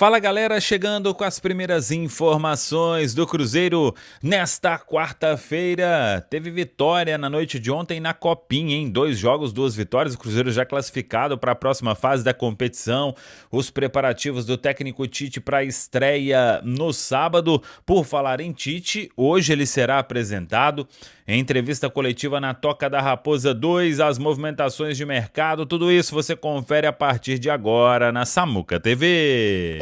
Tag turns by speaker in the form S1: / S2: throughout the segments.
S1: Fala galera, chegando com as primeiras informações do Cruzeiro nesta quarta-feira. Teve vitória na noite de ontem na Copinha, em 2 jogos, 2 vitórias. O Cruzeiro já classificado para a próxima fase da competição. Os preparativos do técnico Tite para a estreia no sábado. Por falar em Tite, hoje ele será apresentado em entrevista coletiva na Toca da Raposa 2, as movimentações de mercado, tudo isso você confere a partir de agora na Samuca TV.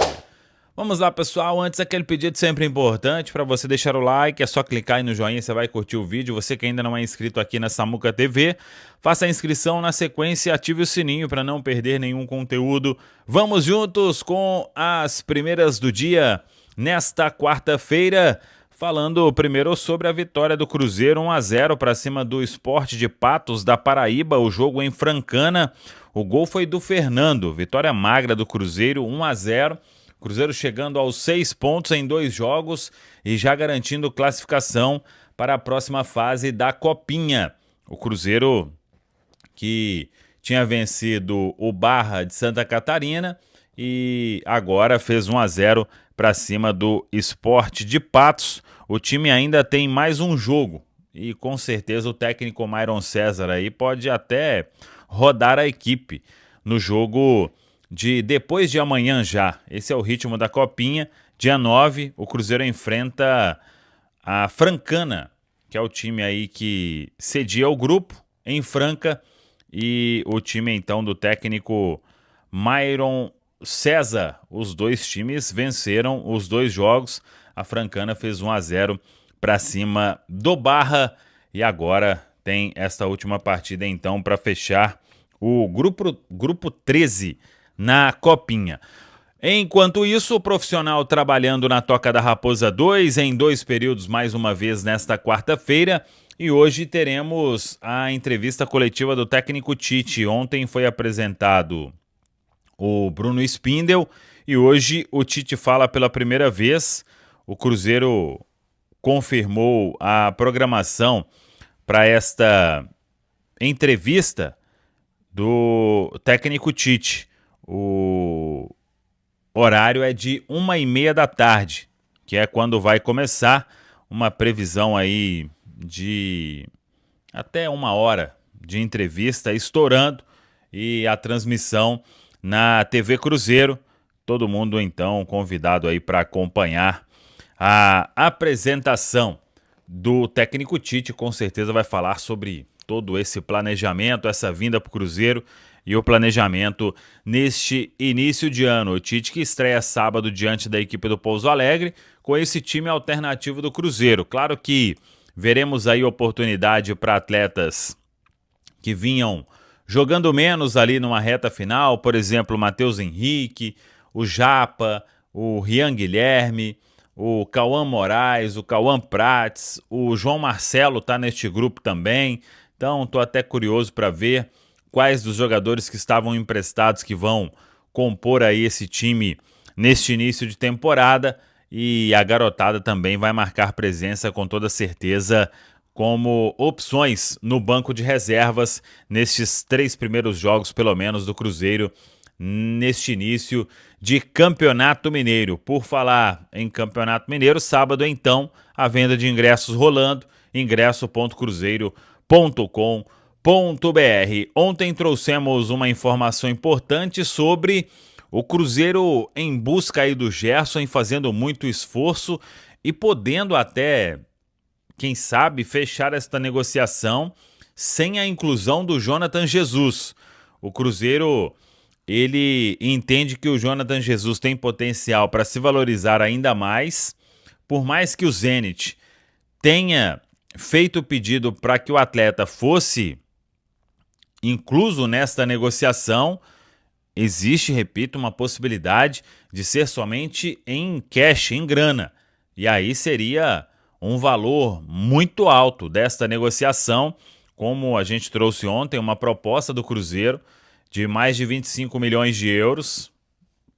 S1: Vamos lá, pessoal, antes aquele pedido sempre importante para você deixar o like, é só clicar aí no joinha, você vai curtir o vídeo. Você que ainda não é inscrito aqui na Samuca TV, faça a inscrição, na sequência ative o sininho para não perder nenhum conteúdo. Vamos juntos com as primeiras do dia nesta quarta-feira. Falando primeiro sobre a vitória do Cruzeiro 1-0 para cima do Sport de Patos da Paraíba, o jogo em Francana. O gol foi do Fernando, vitória magra do Cruzeiro 1-0. Cruzeiro chegando aos 6 pontos em 2 jogos e já garantindo classificação para a próxima fase da Copinha. O Cruzeiro que tinha vencido o Barra de Santa Catarina e agora fez 1-0 para cima do Sport de Patos. O time ainda tem mais um jogo e com certeza o técnico Myron César aí pode até rodar a equipe no jogo de depois de amanhã já. Esse é o ritmo da Copinha. Dia 9, o Cruzeiro enfrenta a Francana, que é o time aí que cedia o grupo em Franca, e o time então do técnico Myron César. Os dois times venceram os 2 jogos. A Francana fez 1-0 para cima do Barra e agora tem esta última partida então para fechar o grupo 13 na Copinha. Enquanto isso, o profissional trabalhando na Toca da Raposa 2 em 2 períodos mais uma vez nesta quarta-feira. E hoje teremos a entrevista coletiva do técnico Tite. Ontem foi apresentado o Bruno Spindel e hoje o Tite fala pela primeira vez. O Cruzeiro confirmou a programação para esta entrevista do técnico Tite. O horário é de 1h30 da tarde, que é quando vai começar. Uma previsão aí de até 1 hora de entrevista estourando e a transmissão na TV Cruzeiro. Todo mundo então convidado aí para acompanhar a apresentação do técnico Tite. Com certeza vai falar sobre todo esse planejamento, essa vinda para o Cruzeiro e o planejamento neste início de ano. O Tite que estreia sábado diante da equipe do Pouso Alegre com esse time alternativo do Cruzeiro. Claro que veremos aí oportunidade para atletas que vinham jogando menos ali numa reta final, por exemplo, o Matheus Henrique, o Japa, o Rian Guilherme, o Cauã Moraes, o Cauã Prates, o João Marcelo está neste grupo também. Então estou até curioso para ver quais dos jogadores que estavam emprestados que vão compor aí esse time neste início de temporada. E a garotada também vai marcar presença com toda certeza como opções no banco de reservas nestes 3 primeiros jogos, pelo menos, do Cruzeiro neste início de Campeonato Mineiro. Por falar em Campeonato Mineiro, sábado então, a venda de ingressos rolando, ingresso.cruzeiro.com.br. Ontem trouxemos uma informação importante sobre o Cruzeiro em busca aí do Gerson, fazendo muito esforço e podendo até, quem sabe, fechar esta negociação sem a inclusão do Jonathan Jesus. O Cruzeiro, ele entende que o Jonathan Jesus tem potencial para se valorizar ainda mais, por mais que o Zenit tenha feito o pedido para que o atleta fosse incluso nesta negociação. Existe, repito, uma possibilidade de ser somente em cash, em grana. E aí seria um valor muito alto desta negociação, como a gente trouxe ontem, uma proposta do Cruzeiro de mais de 25 milhões de euros,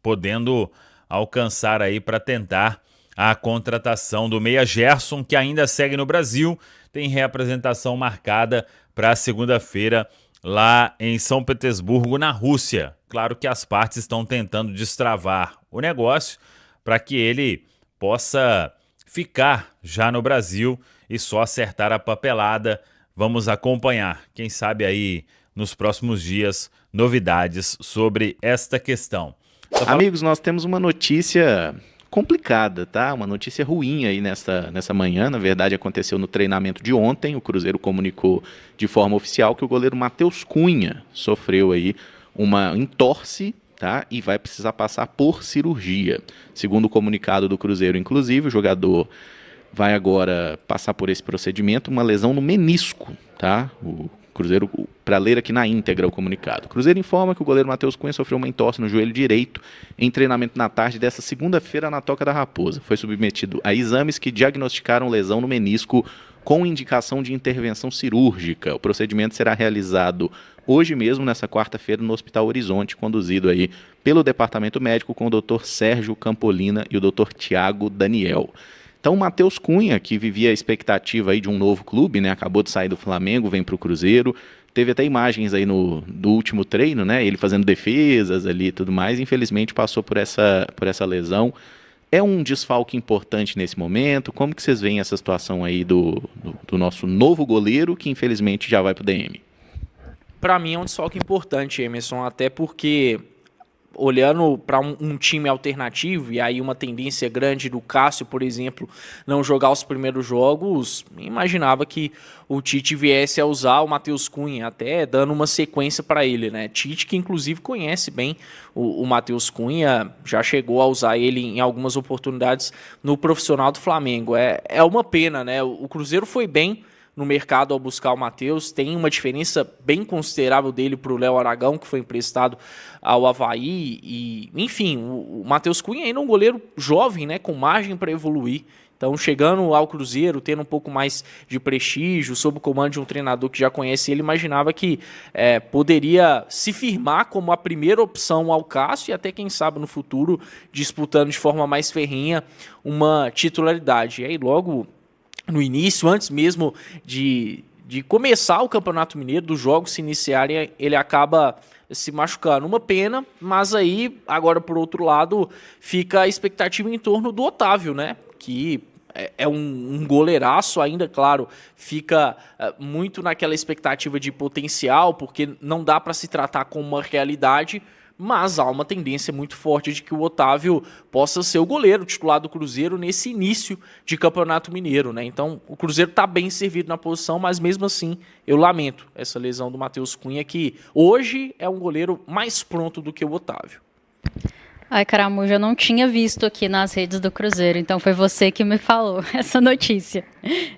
S1: podendo alcançar aí para tentar a contratação do meia Gerson, que ainda segue no Brasil, tem reapresentação marcada para segunda-feira lá em São Petersburgo, na Rússia. Claro que as partes estão tentando destravar o negócio para que ele possa ficar já no Brasil e só acertar a papelada. Vamos acompanhar, quem sabe aí nos próximos dias, novidades sobre esta questão.
S2: Amigos, nós temos uma notícia complicada, tá? Uma notícia ruim aí nessa manhã. Na verdade, aconteceu no treinamento de ontem. O Cruzeiro comunicou de forma oficial que o goleiro Matheus Cunha sofreu aí uma entorse, tá? E vai precisar passar por cirurgia. Segundo o comunicado do Cruzeiro, inclusive, o jogador vai agora passar por esse procedimento, uma lesão no menisco, tá? O Cruzeiro, para ler aqui na íntegra o comunicado. O Cruzeiro informa que o goleiro Matheus Cunha sofreu uma entorse no joelho direito em treinamento na tarde desta segunda-feira na Toca da Raposa. Foi submetido a exames que diagnosticaram lesão no menisco com indicação de intervenção cirúrgica. O procedimento será realizado hoje mesmo, nessa quarta-feira, no Hospital Horizonte, conduzido aí pelo Departamento Médico com o Dr. Sérgio Campolina e o Dr. Tiago Daniel. Então, o Matheus Cunha, que vivia a expectativa aí de um novo clube, né? Acabou de sair do Flamengo, vem para o Cruzeiro. Teve até imagens aí do último treino, né? Ele fazendo defesas ali e tudo mais. Infelizmente, passou por essa lesão. É um desfalque importante nesse momento? Como que vocês veem essa situação aí do nosso novo goleiro, que infelizmente já vai para o DM?
S3: Para mim é um desfalque importante, Emerson, até porque olhando para um time alternativo, e aí uma tendência grande do Cássio, por exemplo, não jogar os primeiros jogos, imaginava que o Tite viesse a usar o Matheus Cunha, até dando uma sequência para ele, né? Tite, que inclusive conhece bem o Matheus Cunha, já chegou a usar ele em algumas oportunidades no profissional do Flamengo. É uma pena, né? O Cruzeiro foi bem no mercado ao buscar o Matheus, tem uma diferença bem considerável dele para o Léo Aragão, que foi emprestado ao Avaí, e enfim, o Matheus Cunha ainda é um goleiro jovem, né, com margem para evoluir. Então, chegando ao Cruzeiro, tendo um pouco mais de prestígio, sob o comando de um treinador que já conhece ele, imaginava que poderia se firmar como a primeira opção ao Cássio e até, quem sabe, no futuro, disputando de forma mais ferrenha uma titularidade. E aí, logo no início, antes mesmo de começar o Campeonato Mineiro, dos jogos se iniciarem, ele acaba se machucando. Uma pena, mas aí, agora por outro lado, fica a expectativa em torno do Otávio, né? Que é um goleiraço ainda, claro, fica muito naquela expectativa de potencial, porque não dá para se tratar como uma realidade, mas há uma tendência muito forte de que o Otávio possa ser o goleiro titular do Cruzeiro nesse início de Campeonato Mineiro, né? Então, o Cruzeiro está bem servido na posição, mas mesmo assim, eu lamento essa lesão do Matheus Cunha, que hoje é um goleiro mais pronto do que o Otávio.
S4: Ai, Caramujo, eu não tinha visto aqui nas redes do Cruzeiro, então foi você que me falou essa notícia.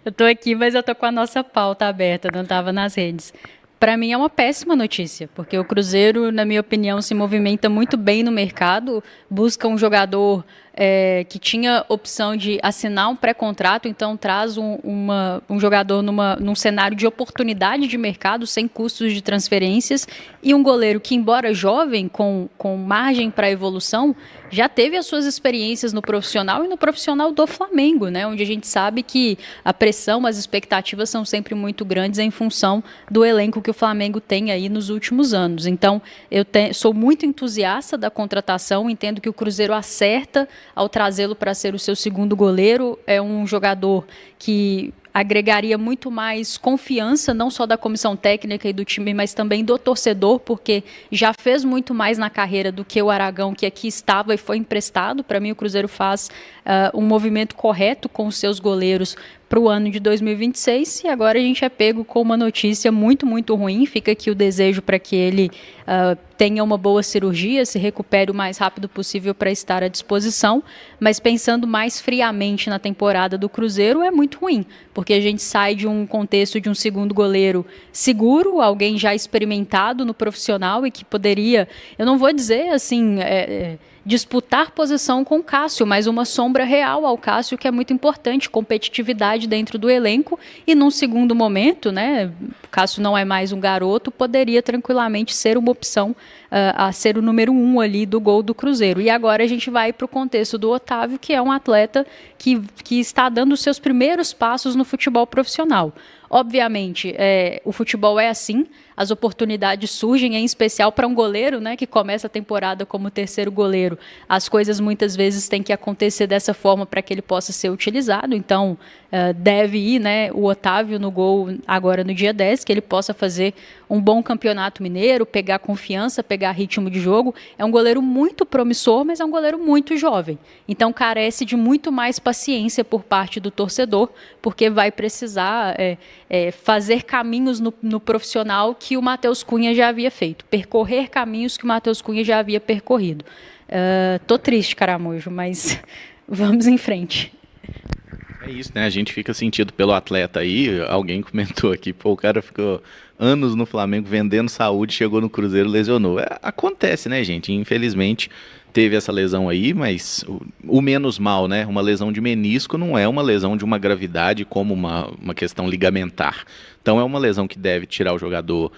S4: Eu tô aqui, mas eu tô com a nossa pauta aberta, não estava nas redes. Para mim é uma péssima notícia, porque o Cruzeiro, na minha opinião, se movimenta muito bem no mercado, busca um jogador que tinha opção de assinar um pré-contrato, então traz um jogador num cenário de oportunidade de mercado, sem custos de transferências, e um goleiro que, embora jovem, com margem para evolução, já teve as suas experiências no profissional e no profissional do Flamengo, né, onde a gente sabe que a pressão, as expectativas são sempre muito grandes em função do elenco que o Flamengo tem aí nos últimos anos. Então, sou muito entusiasta da contratação, entendo que o Cruzeiro acerta ao trazê-lo para ser o seu segundo goleiro. É um jogador que agregaria muito mais confiança, não só da comissão técnica e do time, mas também do torcedor, porque já fez muito mais na carreira do que o Aragão, que aqui estava e foi emprestado. Para mim, o Cruzeiro faz um movimento correto com os seus goleiros para o ano de 2026, e agora a gente é pego com uma notícia muito, muito ruim. Fica aqui o desejo para que ele tenha uma boa cirurgia, se recupere o mais rápido possível para estar à disposição, mas pensando mais friamente na temporada do Cruzeiro, é muito ruim, porque a gente sai de um contexto de um segundo goleiro seguro, alguém já experimentado no profissional e que poderia, eu não vou dizer assim, disputar posição com o Cássio, mas uma sombra real ao Cássio, que é muito importante, competitividade dentro do elenco, e num segundo momento, né, o Cássio não é mais um garoto, poderia tranquilamente ser uma opção a ser o número 1 ali do gol do Cruzeiro. E agora a gente vai para o contexto do Otávio, que é um atleta que está dando os seus primeiros passos no futebol profissional. Obviamente, o futebol é assim, as oportunidades surgem, em especial para um goleiro, né, que começa a temporada como terceiro goleiro. As coisas muitas vezes têm que acontecer dessa forma para que ele possa ser utilizado. Então, deve ir, né, o Otávio no gol agora no dia 10, que ele possa fazer um bom campeonato mineiro, pegar confiança, pegar ritmo de jogo. É um goleiro muito promissor, mas é um goleiro muito jovem. Então, carece de muito mais paciência por parte do torcedor, porque vai precisar fazer caminhos no profissional que o Matheus Cunha já havia feito, percorrer caminhos que o Matheus Cunha já havia percorrido. Tô triste, Caramujo, mas vamos em frente.
S2: É isso, né? A gente fica sentido pelo atleta aí. Alguém comentou aqui, pô, o cara ficou anos no Flamengo vendendo saúde, chegou no Cruzeiro, lesionou. Acontece, né, gente? Infelizmente teve essa lesão aí, mas o menos mal, né? Uma lesão de menisco não é uma lesão de uma gravidade como uma questão ligamentar. Então é uma lesão que deve tirar o jogador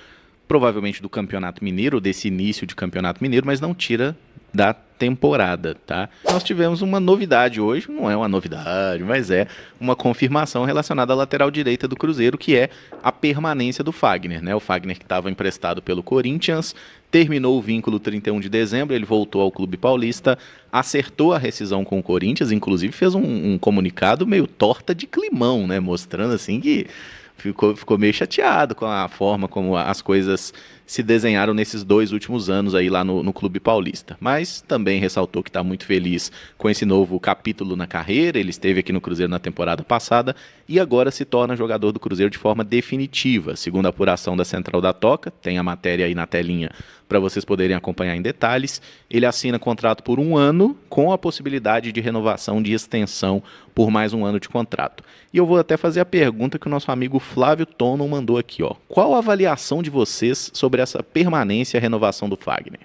S2: provavelmente do Campeonato Mineiro, desse início de Campeonato Mineiro, mas não tira da temporada, tá? Nós tivemos uma novidade hoje, não é uma novidade, mas é uma confirmação relacionada à lateral direita do Cruzeiro, que é a permanência do Fagner, né? O Fagner que estava emprestado pelo Corinthians, terminou o vínculo 31 de dezembro, ele voltou ao Clube Paulista, acertou a rescisão com o Corinthians, inclusive fez um comunicado meio torta de climão, né? Mostrando assim que ficou meio chateado com a forma como as coisas se desenharam nesses 2 últimos anos aí lá no Clube Paulista. Mas também ressaltou que está muito feliz com esse novo capítulo na carreira. Ele esteve aqui no Cruzeiro na temporada passada e agora se torna jogador do Cruzeiro de forma definitiva. Segundo a apuração da Central da Toca, tem a matéria aí na telinha para vocês poderem acompanhar em detalhes. Ele assina contrato por 1 ano com a possibilidade de renovação de extensão por mais 1 ano de contrato. E eu vou até fazer a pergunta que o nosso amigo Flávio Tono mandou aqui, ó. Qual a avaliação de vocês sobre essa permanência e renovação do Fagner?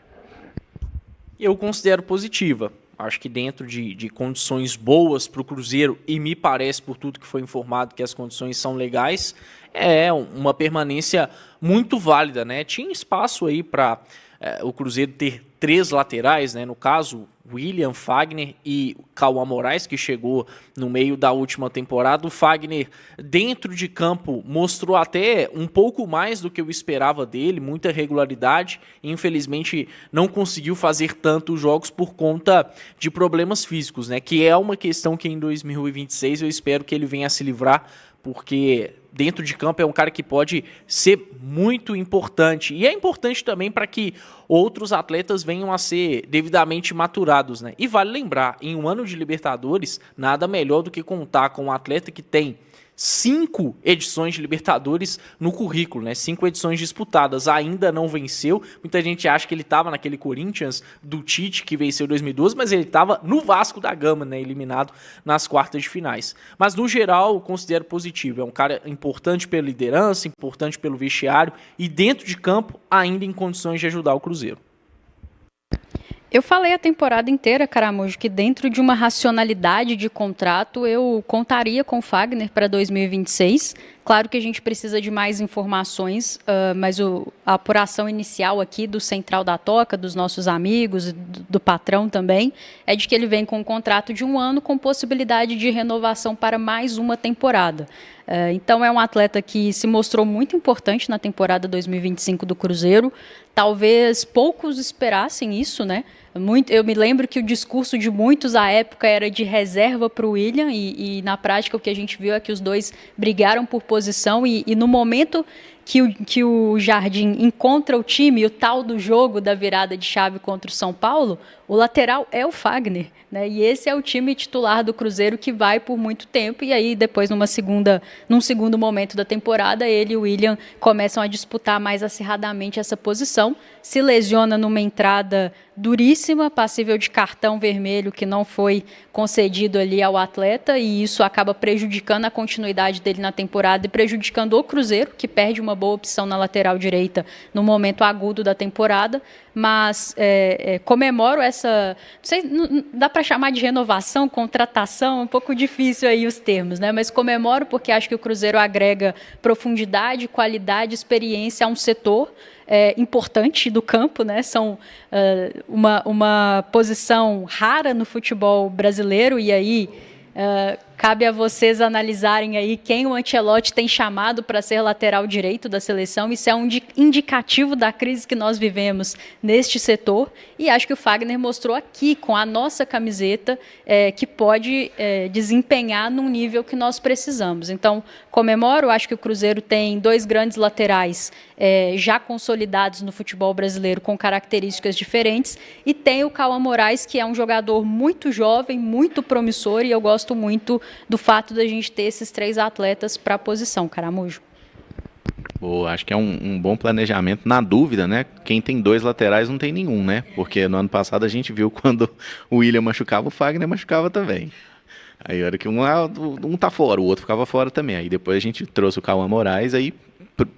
S3: Eu considero positiva. Acho que dentro de condições boas para o Cruzeiro, e me parece, por tudo que foi informado, que as condições são legais, é uma permanência muito válida, né? Tinha espaço aí para o Cruzeiro ter 3 laterais, né? No caso, William, Fagner e Cauã Moraes, que chegou no meio da última temporada. O Fagner, dentro de campo, mostrou até um pouco mais do que eu esperava dele, muita regularidade. Infelizmente, não conseguiu fazer tantos jogos por conta de problemas físicos, né? Que é uma questão que em 2026 eu espero que ele venha a se livrar, porque dentro de campo é um cara que pode ser muito importante. E é importante também para que outros atletas venham a ser devidamente maturados, né? E vale lembrar, em um ano de Libertadores, nada melhor do que contar com um atleta que tem 5 edições de Libertadores no currículo, né? 5 edições disputadas, ainda não venceu. Muita gente acha que ele estava naquele Corinthians do Tite, que venceu em 2012, mas ele estava no Vasco da Gama, né? Eliminado nas quartas de finais. Mas, no geral, eu considero positivo. É um cara importante pela liderança, importante pelo vestiário e, dentro de campo, ainda em condições de ajudar o Cruzeiro.
S4: Eu falei a temporada inteira, Caramujo, que dentro de uma racionalidade de contrato eu contaria com o Fagner para 2026. Claro que a gente precisa de mais informações, mas a apuração inicial aqui do Central da Toca, dos nossos amigos, do patrão também, é de que ele vem com um contrato de 1 ano com possibilidade de renovação para mais uma temporada. Então é um atleta que se mostrou muito importante na temporada 2025 do Cruzeiro. Talvez poucos esperassem isso, né? Eu me lembro que o discurso de muitos à época era de reserva para o William e na prática o que a gente viu é que os dois brigaram por posição e no momento que o Jardim encontra o time, o tal do jogo da virada de chave contra o São Paulo, o lateral é o Fagner, né? E esse é o time titular do Cruzeiro que vai por muito tempo, e aí depois num segundo momento da temporada, ele e o William começam a disputar mais acirradamente essa posição, se lesiona numa entrada duríssima, passível de cartão vermelho que não foi concedido ali ao atleta, e isso acaba prejudicando a continuidade dele na temporada e prejudicando o Cruzeiro, que perde uma boa opção na lateral direita no momento agudo da temporada, mas comemoro essa, não sei, dá para chamar de renovação, contratação, um pouco difícil aí os termos, né? Mas comemoro porque acho que o Cruzeiro agrega profundidade, qualidade, experiência a um setor importante do campo, né? São uma posição rara no futebol brasileiro, e aí cabe a vocês analisarem aí quem o Ancelotti tem chamado para ser lateral direito da seleção. Isso é um indicativo da crise que nós vivemos neste setor, e acho que o Fagner mostrou aqui, com a nossa camiseta, que pode desempenhar num nível que nós precisamos. Então, comemoro, acho que o Cruzeiro tem 2 grandes laterais já consolidados no futebol brasileiro, com características diferentes, e tem o Cauã Moraes, que é um jogador muito jovem, muito promissor, e eu gosto muito do fato da gente ter esses 3 atletas para a posição, Caramujo.
S2: Acho que é um bom planejamento. Na dúvida, né? Quem tem 2 laterais não tem nenhum, né? Porque no ano passado a gente viu quando o William machucava, o Fagner machucava também. Aí era que um tá fora, o outro ficava fora também. Aí depois a gente trouxe o Cauã Moraes, aí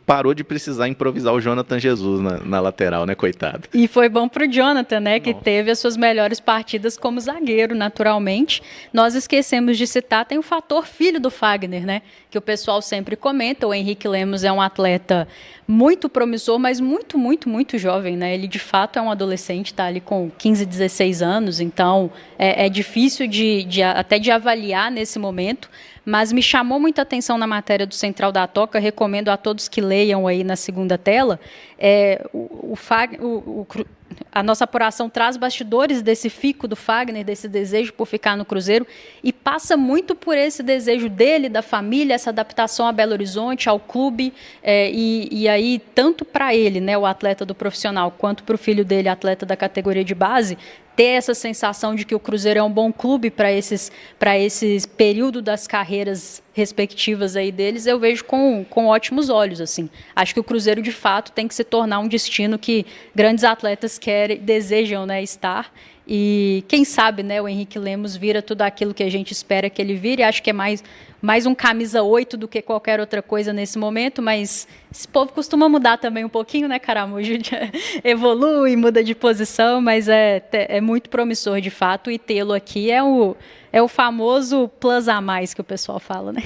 S2: parou de precisar improvisar o Jonathan Jesus na lateral, né, coitado.
S4: E foi bom pro Jonathan, né, que teve as suas melhores partidas como zagueiro, naturalmente. Nós esquecemos de citar, tem o fator filho do Fagner, né, que o pessoal sempre comenta. O Henrique Lemos é um atleta muito promissor, mas muito, muito, muito jovem, né? Ele, de fato, é um adolescente, está ali com 15, 16 anos, então é difícil até de avaliar nesse momento. Mas me chamou muita atenção na matéria do Central da Toca, recomendo a todos que leiam aí na segunda tela. A nossa apuração traz bastidores desse fico do Fagner, desse desejo por ficar no Cruzeiro, e passa muito por esse desejo dele, da família, essa adaptação a Belo Horizonte, ao clube, e aí tanto para ele, né, o atleta do profissional, quanto para o filho dele, atleta da categoria de base, ter essa sensação de que o Cruzeiro é um bom clube para esses período das carreiras respectivas aí deles, eu vejo com ótimos olhos, assim. Acho que o Cruzeiro, de fato, tem que se tornar um destino que grandes atletas desejam, né, estar. E quem sabe, né, o Henrique Lemos vira tudo aquilo que a gente espera que ele vire. Acho que é mais um camisa 8 do que qualquer outra coisa nesse momento, mas esse povo costuma mudar também um pouquinho, né, Caramujo? Evolui, muda de posição, mas é muito promissor, de fato, e tê-lo aqui é o famoso plus a mais que o pessoal fala, né?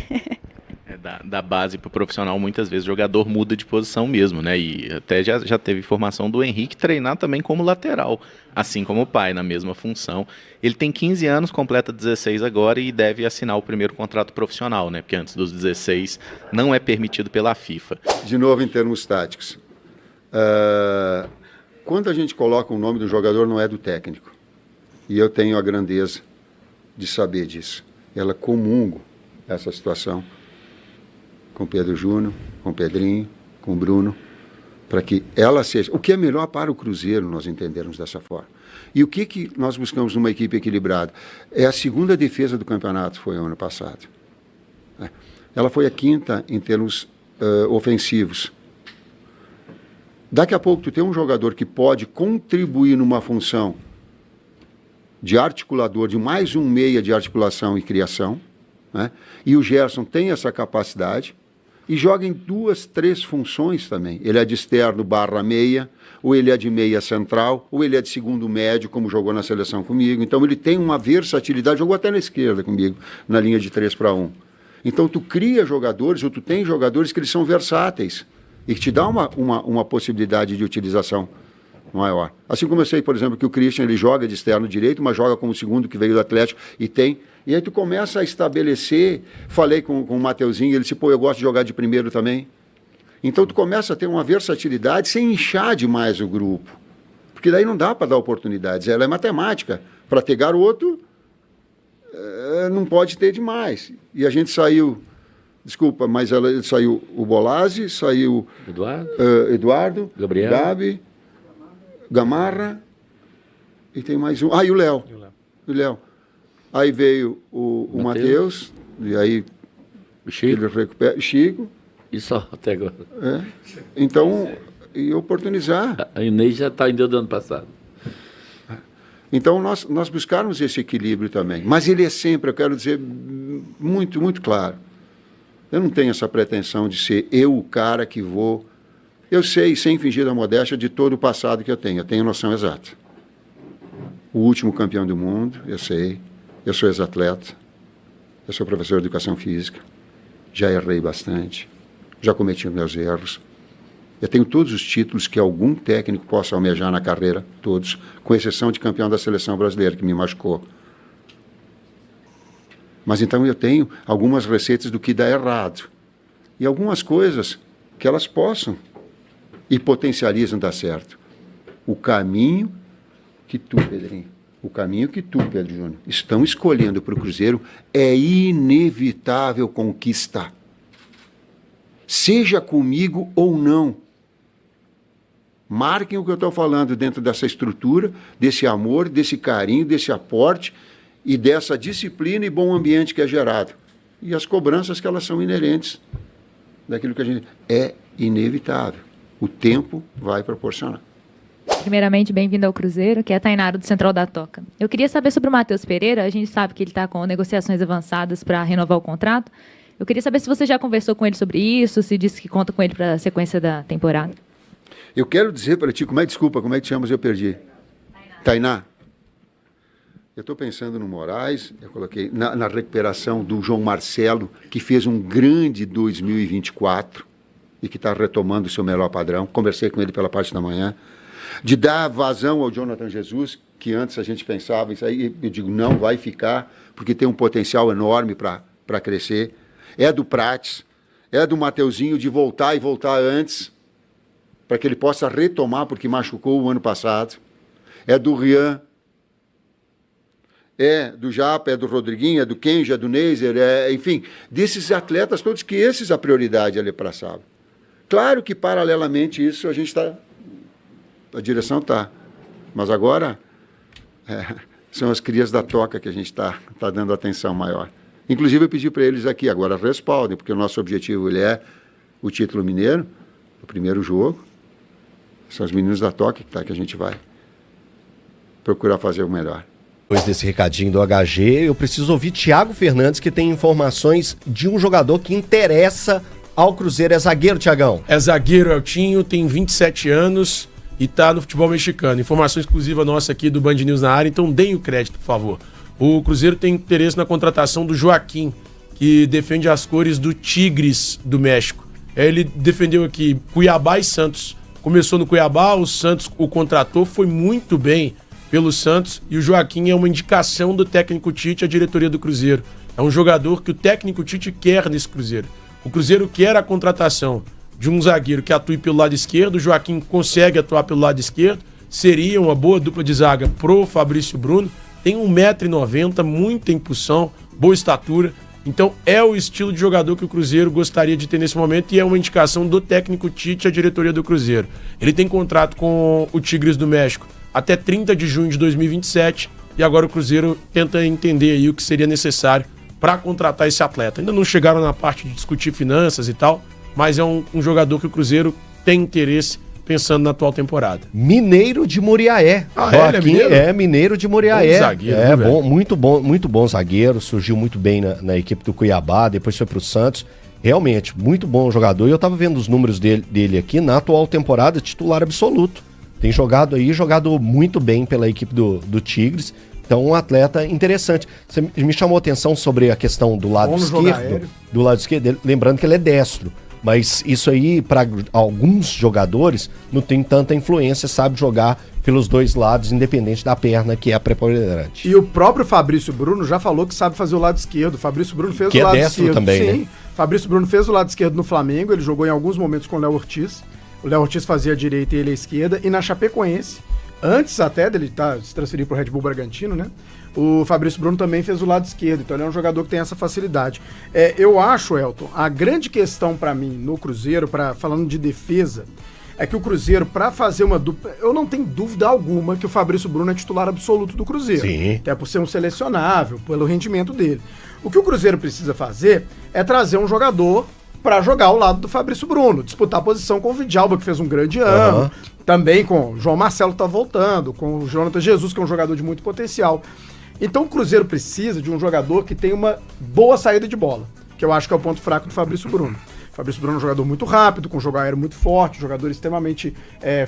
S2: Da base para o profissional, muitas vezes o jogador muda de posição mesmo, né? E até já teve informação do Henrique treinar também como lateral, assim como o pai, na mesma função. Ele tem 15 anos, completa 16 agora e deve assinar o primeiro contrato profissional, né? Porque antes dos 16 não é permitido pela FIFA.
S5: De novo, em termos táticos, quando a gente coloca o nome do jogador, não é do técnico. E eu tenho a grandeza de saber disso. Ela comungo essa situação com o Pedro Júnior, com o Pedrinho, com o Bruno, para que ela seja... O que é melhor para o Cruzeiro, nós entendermos dessa forma. E o que nós buscamos numa equipe equilibrada? É a segunda defesa do campeonato, foi o ano passado. Ela foi a 5ª em termos ofensivos. Daqui a pouco tu tem um jogador que pode contribuir numa função de articulador, de mais um meia de articulação e criação, né? E o Gerson tem essa capacidade, e joga em 2, 3 funções também. Ele é de externo / meia, ou ele é de meia central, ou ele é de segundo médio, como jogou na seleção comigo. Então ele tem uma versatilidade, jogou até na esquerda comigo, na linha de 3-1. Então tu cria jogadores, ou tu tem jogadores que eles são versáteis, e que te dá uma possibilidade de utilização maior. Assim como eu sei, por exemplo, que o Christian ele joga de externo direito, mas joga como segundo que veio do Atlético, e aí tu começa a estabelecer, falei com o Mateuzinho, ele disse, eu gosto de jogar de primeiro também. Então tu começa a ter uma versatilidade sem inchar demais o grupo, porque daí não dá para dar oportunidades, ela é matemática, para ter garoto, não pode ter demais. E a gente saiu, desculpa, mas saiu o Bolazzi, saiu Eduardo,
S6: Gabriel,
S5: Gabi, Gamarra, e tem mais um, e o Léo. Aí veio o Matheus, e aí
S6: o Chico.
S5: ele recupera, Chico.
S6: E só até agora.
S5: Então, e oportunizar.
S6: A Inês já está indo do ano passado.
S5: Então, nós buscarmos esse equilíbrio também. Mas ele é sempre, eu quero dizer, muito, muito claro. Eu não tenho essa pretensão de ser eu o cara que vou... Eu sei, sem fingir da modéstia, de todo o passado que eu tenho noção exata. O último campeão do mundo, eu sei. Eu sou ex-atleta, eu sou professor de educação física, já errei bastante, já cometi meus erros. Eu tenho todos os títulos que algum técnico possa almejar na carreira, todos, com exceção de campeão da seleção brasileira, que me machucou. Mas então eu tenho algumas receitas do que dá errado. E algumas coisas que elas possam e potencializam dar certo. O caminho que tu, Pedrinho, o caminho que tu, Pedro Júnior, estão escolhendo para o Cruzeiro é inevitável conquista. Seja comigo ou não. Marquem o que eu estou falando dentro dessa estrutura, desse amor, desse carinho, desse aporte e dessa disciplina e bom ambiente que é gerado. E as cobranças que elas são inerentes daquilo que a gente... É inevitável. O tempo vai proporcionar.
S7: Primeiramente, bem-vindo ao Cruzeiro, que é a Tainara do Central da Toca. Eu queria saber sobre o Matheus Pereira. A gente sabe que ele está com negociações avançadas para renovar o contrato. Eu queria saber se você já conversou com ele sobre isso, se disse que conta com ele para a sequência da temporada.
S5: Eu quero dizer para ti, como é que te chamas? Eu perdi. Tainá. Eu estou pensando no Moraes, eu coloquei na recuperação do João Marcelo, que fez um grande 2024 e que está retomando o seu melhor padrão. Conversei com ele pela parte da manhã. De dar vazão ao Jonathan Jesus, que antes a gente pensava isso aí, eu digo, não vai ficar, porque tem um potencial enorme para crescer. É do Prates, é do Mateuzinho de voltar e voltar antes, para que ele possa retomar, porque machucou o ano passado. É do Rian, é do Japa, é do Rodriguinho, é do Kenja, é do Neiser, enfim, desses atletas todos, que esses a prioridade ali para sábado. Claro que, paralelamente, isso a gente está... A direção está. Mas agora são as crias da Toca que a gente está dando atenção maior. Inclusive, eu pedi para eles aqui, agora respaldem, porque o nosso objetivo ele é o título mineiro, o primeiro jogo. São os meninos da Toca que a gente vai procurar fazer o melhor.
S8: Depois desse recadinho do HG, eu preciso ouvir Thiago Fernandes, que tem informações de um jogador que interessa ao Cruzeiro. É zagueiro, Thiagão?
S9: É zagueiro, Eltinho, tem 27 anos e tá no futebol mexicano. Informação exclusiva nossa aqui do Band News na área, então deem o crédito, por favor. O Cruzeiro tem interesse na contratação do Joaquim, que defende as cores do Tigres do México. Ele defendeu aqui Cuiabá e Santos. Começou no Cuiabá, o Santos o contratou, foi muito bem pelo Santos, e o Joaquim é uma indicação do técnico Tite à diretoria do Cruzeiro. É um jogador que o técnico Tite quer nesse Cruzeiro. O Cruzeiro quer a contratação de um zagueiro que atue pelo lado esquerdo, o Joaquim consegue atuar pelo lado esquerdo, seria uma boa dupla de zaga pro Fabrício Bruno, tem 1,90 m, muita impulsão, boa estatura, então é o estilo de jogador que o Cruzeiro gostaria de ter nesse momento e é uma indicação do técnico Tite à diretoria do Cruzeiro. Ele tem contrato com o Tigres do México até 30 de junho de 2027 e agora o Cruzeiro tenta entender aí o que seria necessário para contratar esse atleta. Ainda não chegaram na parte de discutir finanças e tal, mas é um jogador que o Cruzeiro tem interesse pensando na atual temporada.
S8: Mineiro de Muriaé.
S9: Joaquim
S8: é mineiro de Muriaé.
S9: Bom zagueiro,
S8: é bom, muito bom zagueiro, surgiu muito bem na equipe do Cuiabá, depois foi pro Santos. Realmente, muito bom jogador. E eu tava vendo os números dele aqui, na atual temporada, titular absoluto. Tem jogado muito bem pela equipe do Tigres. Então, um atleta interessante. Você me chamou a atenção sobre a questão do lado esquerdo. Do lado esquerdo, lembrando que ele é destro. Mas isso aí, para alguns jogadores, não tem tanta influência, sabe jogar pelos dois lados, independente da perna, que é a preponderante.
S10: E o próprio Fabrício Bruno já falou que sabe fazer o lado esquerdo. O Fabrício Bruno fez
S8: que
S10: o lado
S8: destro
S10: esquerdo.
S8: Também,
S10: sim,
S8: né?
S10: Fabrício Bruno fez o lado esquerdo no Flamengo, ele jogou em alguns momentos com o Léo Ortiz. O Léo Ortiz fazia a direita e ele a esquerda. E na Chapecoense, antes até dele se transferir para o Red Bull Bragantino, né? O Fabrício Bruno também fez o lado esquerdo, então ele é um jogador que tem essa facilidade. Eu acho, Elton, a grande questão para mim no Cruzeiro, falando de defesa, é que o Cruzeiro, para fazer uma dupla, eu não tenho dúvida alguma que o Fabrício Bruno é titular absoluto do Cruzeiro.
S8: Sim.
S10: Até por ser um selecionável, pelo rendimento dele. O que o Cruzeiro precisa fazer é trazer um jogador para jogar ao lado do Fabrício Bruno, disputar a posição com o Vidalba, que fez um grande ano, também com o João Marcelo que tá voltando, com o Jonathan Jesus, que é um jogador de muito potencial. Então o Cruzeiro precisa de um jogador que tenha uma boa saída de bola, que eu acho que é o ponto fraco do Fabrício Bruno. O Fabrício Bruno é um jogador muito rápido, com um jogo aéreo muito forte, um jogador extremamente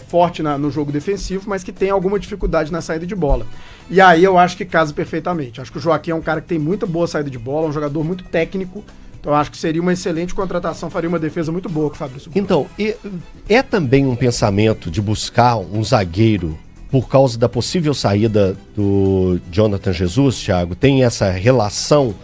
S10: forte no jogo defensivo, mas que tem alguma dificuldade na saída de bola. E aí eu acho que casa perfeitamente. Acho que o Joaquim é um cara que tem muita boa saída de bola, um jogador muito técnico. Então eu acho que seria uma excelente contratação, faria uma defesa muito boa com o Fabrício Bruno.
S8: Então, é também um pensamento de buscar um zagueiro por causa da possível saída do Jonathan Jesus, Thiago? Tem essa relação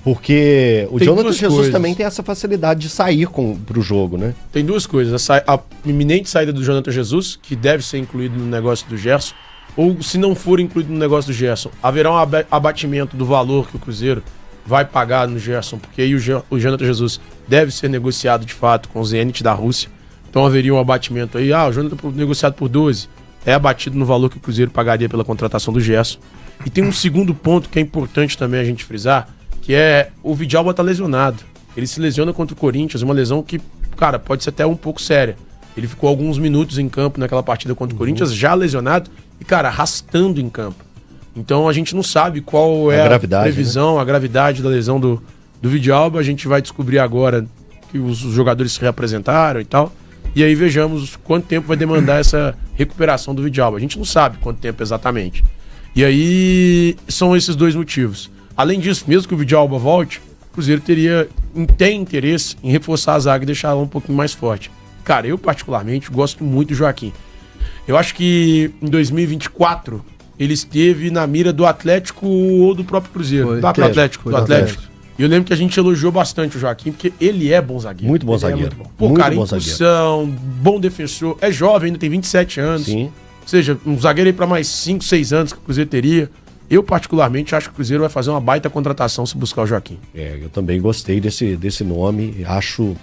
S8: Porque o
S9: Tem
S8: Jonathan
S9: duas
S8: Jesus
S9: coisas.
S8: também tem essa facilidade de sair pro jogo, né?
S9: Tem duas coisas. A iminente saída do Jonathan Jesus, que deve ser incluído no negócio do Gerson, ou se não for incluído no negócio do Gerson, haverá um abatimento do valor que o Cruzeiro vai pagar no Gerson, porque aí o Jonathan Jesus deve ser negociado de fato com o Zenit da Rússia. Então haveria um abatimento aí. O Jonathan negociado por 12 é abatido no valor que o Cruzeiro pagaria pela contratação do Gerson. E tem um segundo ponto que é importante também a gente frisar, que é o Vidalba tá lesionado. Ele se lesiona contra o Corinthians, uma lesão que, cara, pode ser até um pouco séria. Ele ficou alguns minutos em campo naquela partida contra o Corinthians, já lesionado e, cara, arrastando em campo. Então a gente não sabe qual é a previsão, né? A gravidade da lesão do Vidalba. A gente vai descobrir agora que os jogadores se reapresentaram e tal. E aí vejamos quanto tempo vai demandar essa recuperação do Vidalba. A gente não sabe quanto tempo exatamente. E aí são esses dois motivos. Além disso, mesmo que o Vidalba volte, o Cruzeiro tem interesse em reforçar a zaga e deixar ela um pouquinho mais forte. Cara, eu particularmente gosto muito do Joaquim. Eu acho que em 2024 ele esteve na mira do Atlético ou do próprio Cruzeiro. Do Atlético. E eu lembro que a gente elogiou bastante o Joaquim, porque ele é bom zagueiro.
S8: Muito bom zagueiro.
S9: Pô, cara, impulsão, bom defensor, é jovem, ainda tem 27 anos.
S8: Sim.
S9: Ou seja, um zagueiro aí pra mais 5, 6 anos que o Cruzeiro teria. Eu, particularmente, acho que o Cruzeiro vai fazer uma baita contratação se buscar o Joaquim.
S8: Eu também gostei desse nome, acho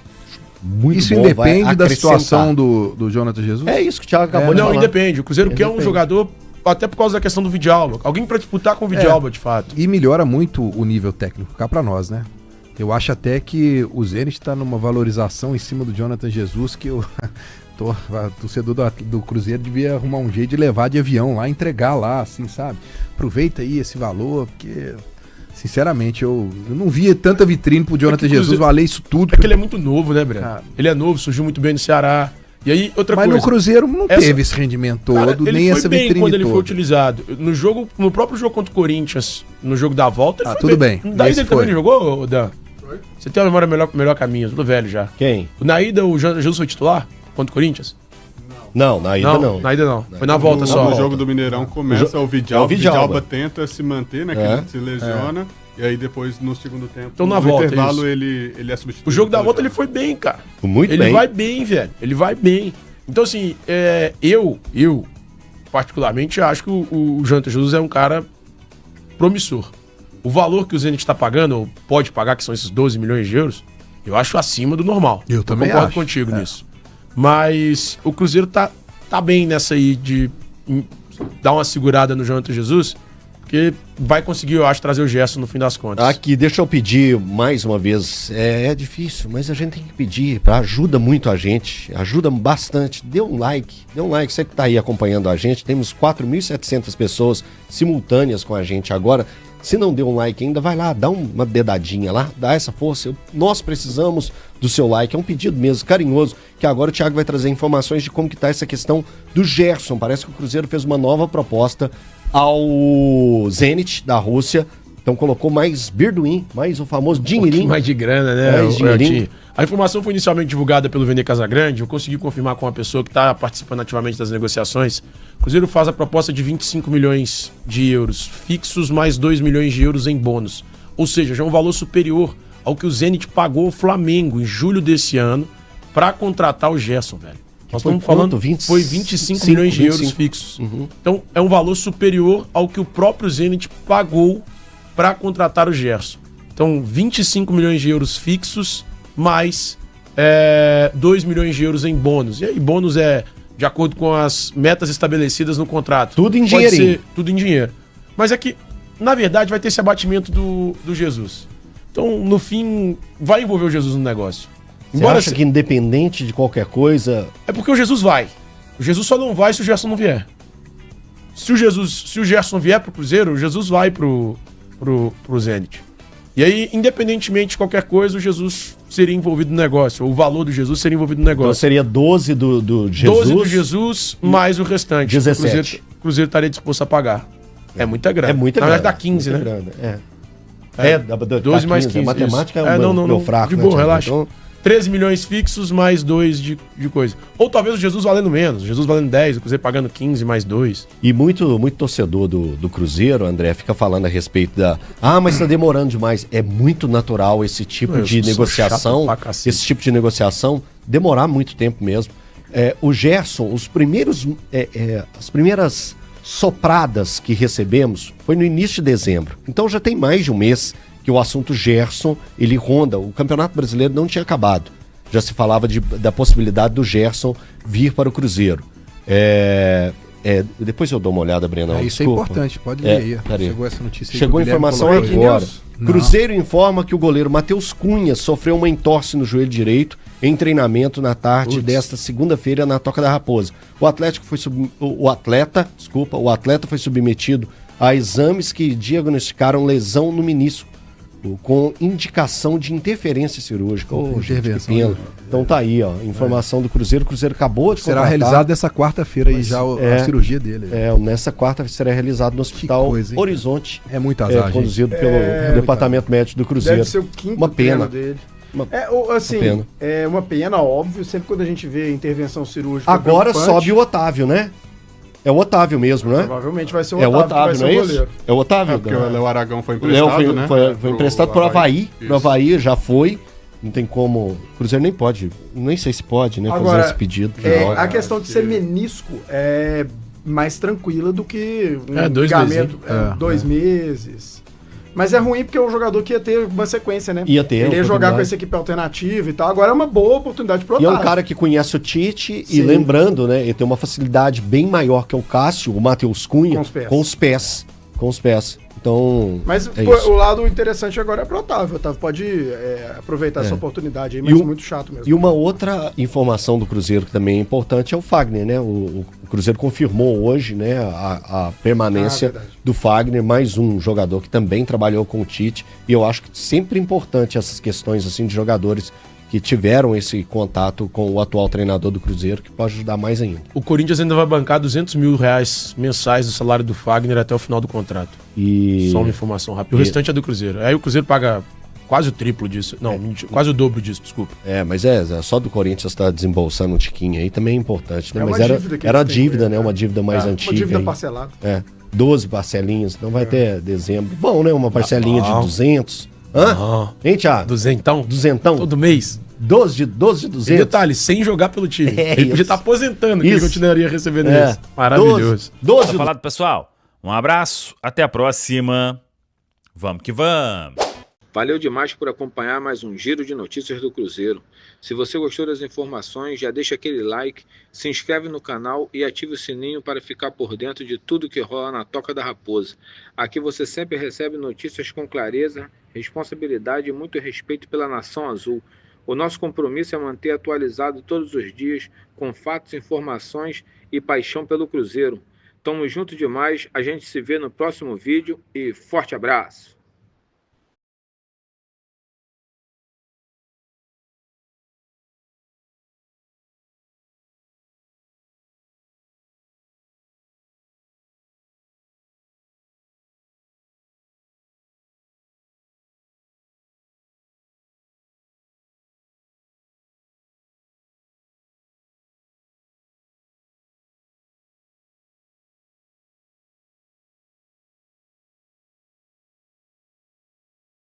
S8: muito
S11: isso
S8: bom.
S11: Isso independe da situação do Jonathan Jesus?
S8: É isso que o Thiago acabou de falar.
S9: Não, independe. O Cruzeiro quer um jogador, até por causa da questão do Vidalba. Alguém pra disputar com o Vidalba, de fato.
S11: E melhora muito o nível técnico cá pra nós, né? Eu acho até que o Zenit tá numa valorização em cima do Jonathan Jesus que o torcedor do Cruzeiro devia arrumar um jeito de levar de avião lá, entregar lá, assim, sabe? Aproveita aí esse valor, porque, sinceramente, eu não via tanta vitrine pro Jonathan Jesus valer isso tudo.
S9: É que ele é muito novo, né, Breno? Ele é novo, surgiu muito bem no Ceará. E aí, outra coisa...
S11: Mas no Cruzeiro não teve esse rendimento todo, nem essa vitrine toda. Ele foi bem
S9: quando ele foi utilizado. No próprio jogo contra o Corinthians, no jogo da volta, ele foi
S11: tudo bem.
S9: Daí ele também jogou, Dan? Foi. Você tem uma memória melhor caminho, tudo velho já.
S8: Quem?
S9: Na ida, o Jesus foi titular contra o Corinthians?
S8: Não, na ida não.
S9: Na ida não. Foi na volta só.
S12: No jogo do Mineirão começa o Vidalba. O Vidalba tenta se manter, né? Que ele se lesiona. E aí depois, no segundo tempo,
S9: então, na volta,
S12: intervalo, ele é substituído.
S9: O jogo da volta ele foi bem, cara.
S8: Muito bem.
S9: Ele vai bem, velho. Ele vai bem. Então, assim, eu particularmente acho que o Jonathan Jesus é um cara promissor. O valor que o Zenit está pagando, ou pode pagar, que são esses 12 milhões de euros, eu acho acima do normal.
S11: Eu também
S9: concordo
S11: acho.
S9: Contigo nisso. Mas o Cruzeiro tá bem nessa aí de dar uma segurada no Jonathan Jesus, porque vai conseguir, eu acho, trazer o Gerson no fim das contas.
S8: Aqui, deixa eu pedir mais uma vez. É difícil, mas a gente tem que pedir. Ajuda muito a gente, ajuda bastante. Dê um like, você que tá aí acompanhando a gente. Temos 4.700 pessoas simultâneas com a gente agora. Se não deu um like ainda, vai lá, dá uma dedadinha lá, dá essa força. Nós precisamos do seu like, é um pedido mesmo, carinhoso, que agora o Thiago vai trazer informações de como que tá essa questão do Gerson. Parece que o Cruzeiro fez uma nova proposta ao Zenit da Rússia. Então colocou mais Birduin, mais o famoso dinheirinho.
S9: Mais de grana, né?
S8: Mais dinheirinho.
S9: A informação foi inicialmente divulgada pelo Vene Casagrande. Eu consegui confirmar com uma pessoa que está participando ativamente das negociações. O Cruzeiro faz a proposta de 25 milhões de euros fixos, mais 2 milhões de euros em bônus. Ou seja, já é um valor superior ao que o Zenit pagou ao Flamengo em julho desse ano para contratar o Gerson, velho. Nós estamos falando, foi 25 milhões de euros fixos. Uhum. Então, é um valor superior ao que o próprio Zenit pagou para contratar o Gerson. Então, 25 milhões de euros fixos, mais 2 milhões de euros em bônus. E aí, bônus é de acordo com as metas estabelecidas no contrato.
S8: Tudo em dinheiro.
S9: Pode ser tudo em dinheiro. Mas é que, na verdade, vai ter esse abatimento do Jesus. Então, no fim, vai envolver o Jesus no negócio.
S8: Você acha que independente de qualquer coisa...
S9: É porque o Jesus vai. O Jesus só não vai se o Gerson não vier. Se o Gerson vier pro Cruzeiro, o Jesus vai pro Zenit. E aí, independentemente de qualquer coisa, o Jesus seria envolvido no negócio. O valor do Jesus seria envolvido no negócio.
S8: Então seria 12 do Jesus?
S9: 12 do Jesus, mais o restante.
S8: 17.
S9: O Cruzeiro estaria disposto a pagar. É muita grana.
S8: É muita grana.
S9: Na verdade, dá 15, né?
S8: Grana. 12
S9: mais 15.
S8: A matemática
S9: isso.
S8: é o meu fraco.
S9: De boa,
S8: né,
S9: relaxa.
S8: Então,
S9: 13 milhões fixos mais 2 de coisa. Ou talvez o Jesus valendo menos, o Jesus valendo 10, o Cruzeiro pagando 15 mais 2.
S8: E muito torcedor do Cruzeiro, André, fica falando a respeito da... mas tá demorando demais. É muito natural esse tipo de negociação, demorar muito tempo mesmo. O Gerson, as primeiras sopradas que recebemos foi no início de dezembro. Então já tem mais de um mês que o assunto Gerson, ele ronda. O Campeonato Brasileiro não tinha acabado. Já se falava da possibilidade do Gerson vir para o Cruzeiro. Depois eu dou uma olhada, Brenão.
S11: Isso é importante, pode ler aí. Chegou essa notícia aí.
S8: Chegou a informação agora. Cruzeiro informa que o goleiro Matheus Cunha sofreu uma entorse no joelho direito em treinamento na tarde desta segunda-feira na Toca da Raposa. O atleta foi submetido a exames que diagnosticaram lesão no menisco, com indicação de interferência cirúrgica.
S11: Intervenção.
S8: Então tá aí, ó, informação do Cruzeiro. O Cruzeiro acabou de
S11: Será realizado essa quarta-feira aí já a cirurgia dele.
S8: Nessa quarta será realizado no Hospital Horizonte.
S11: É muito azar,
S8: conduzido pelo Departamento Médico do Cruzeiro.
S10: Deve ser o quinto treino dele. Uma pena, óbvio, sempre quando a gente vê intervenção cirúrgica.
S8: Agora sobe o Otávio, né? É o Otávio mesmo, né?
S10: Provavelmente vai ser o Otávio,
S8: não é isso? É o Otávio.
S12: Porque o Léo Aragão foi emprestado, né?
S8: Foi emprestado pro Avaí. Pro Avaí já foi. Não tem como... O Cruzeiro nem pode, nem sei se pode, né?
S10: Agora,
S8: fazer esse pedido.
S10: A questão de ser menisco é mais tranquila do que um
S9: 2
S10: ligamento. 2 meses. Mas é ruim porque é um jogador que ia ter uma sequência, né? Ele ia jogar com essa equipe alternativa e tal. Agora é uma boa oportunidade pro Otávio.
S8: E é um cara que conhece o Tite. Sim. E lembrando, né? Ele tem uma facilidade bem maior que o Cássio, o Matheus Cunha, com os pés. Então,
S10: mas o lado interessante agora é pro Otávio. O Otávio pode aproveitar essa oportunidade aí, mas muito chato mesmo.
S8: E uma outra informação do Cruzeiro que também é importante é o Fagner, né? O Cruzeiro confirmou hoje, né, a permanência do Fagner, mais um jogador que também trabalhou com o Tite. E eu acho que sempre importante essas questões assim de jogadores que tiveram esse contato com o atual treinador do Cruzeiro, que pode ajudar mais ainda.
S9: O Corinthians ainda vai bancar R$200 mil mensais do salário do Fagner até o final do contrato. Só uma informação rápida. O restante é do Cruzeiro. Aí o Cruzeiro paga quase o triplo disso. Não, quase o dobro disso, desculpa.
S8: Mas só do Corinthians estar desembolsando um tiquinho aí também é importante, né? Mas era uma dívida, né? Uma dívida mais antiga.
S10: Uma dívida parcelada.
S8: 12 parcelinhas, então vai ter dezembro. Bom, né? Uma parcelinha de 200. Hein, Thiago?
S9: Duzentão?
S8: Todo
S9: mês.
S8: 12 de 200.
S9: E detalhe, sem jogar pelo time. Ele podia estar aposentando, que ele continuaria recebendo isso. Maravilhoso.
S1: 12. Tá falado, pessoal. Um abraço, até a próxima. Vamos que vamos.
S13: Valeu demais por acompanhar mais um Giro de Notícias do Cruzeiro. Se você gostou das informações, já deixa aquele like, se inscreve no canal e ative o sininho para ficar por dentro de tudo que rola na Toca da Raposa. Aqui você sempre recebe notícias com clareza, responsabilidade e muito respeito pela Nação Azul. O nosso compromisso é manter atualizado todos os dias, com fatos, informações e paixão pelo Cruzeiro. Tamo junto demais, a gente se vê no próximo vídeo e forte abraço!